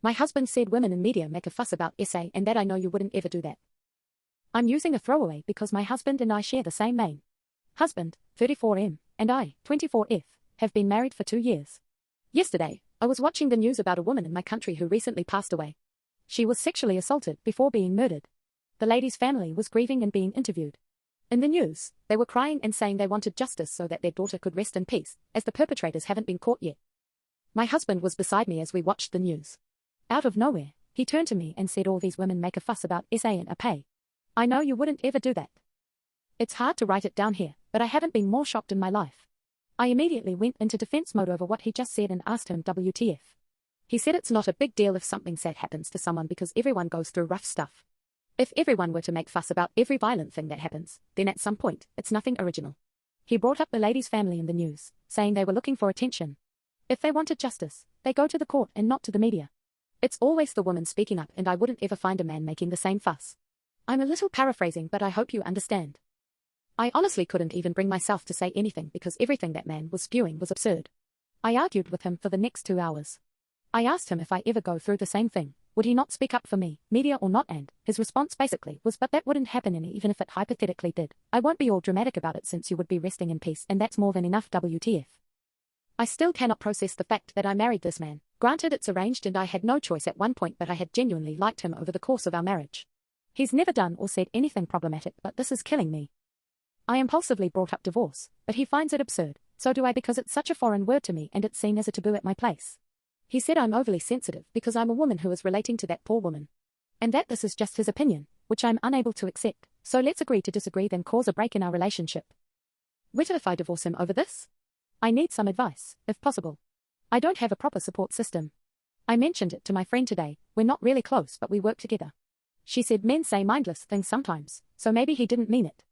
My husband said women in media make a fuss about SA and that I know you wouldn't ever do that. I'm using a throwaway because my husband and I share the same name. Husband, 34M, and I, 24F, have been married for 2 years. Yesterday, I was watching the news about a woman in my country who recently passed away. She was sexually assaulted before being murdered. The lady's family was grieving and being interviewed. In the news, they were crying and saying they wanted justice so that their daughter could rest in peace, as the perpetrators haven't been caught yet. My husband was beside me as we watched the news. Out of nowhere, he turned to me and said all these women make a fuss about SA and pay. I know you wouldn't ever do that. It's hard to write it down here, but I haven't been more shocked in my life. I immediately went into defense mode over what he just said and asked him WTF. He said it's not a big deal if something sad happens to someone because everyone goes through rough stuff. If everyone were to make fuss about every violent thing that happens, then at some point, it's nothing original. He brought up the lady's family in the news, saying they were looking for attention. If they wanted justice, they go to the court and not to the media. It's always the woman speaking up and I wouldn't ever find a man making the same fuss. I'm a little paraphrasing but I hope you understand. I honestly couldn't even bring myself to say anything because everything that man was spewing was absurd. I argued with him for the next 2 hours. I asked him if I ever go through the same thing, would he not speak up for me, media or not, and his response basically was but that wouldn't happen even if it hypothetically did. I won't be all dramatic about it since you would be resting in peace and that's more than enough WTF. I still cannot process the fact that I married this man. Granted it's arranged and I had no choice at one point but I had genuinely liked him over the course of our marriage. He's never done or said anything problematic but this is killing me. I impulsively brought up divorce, but he finds it absurd, so do I because it's such a foreign word to me and it's seen as a taboo at my place. He said I'm overly sensitive because I'm a woman who is relating to that poor woman. And that this is just his opinion, which I'm unable to accept, so let's agree to disagree then cause a break in our relationship. What if I divorce him over this? I need some advice, if possible. I don't have a proper support system. I mentioned it to my friend today, we're not really close but we work together. She said men say mindless things sometimes, so maybe he didn't mean it.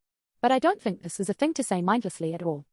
But I don't think this is a thing to say mindlessly at all.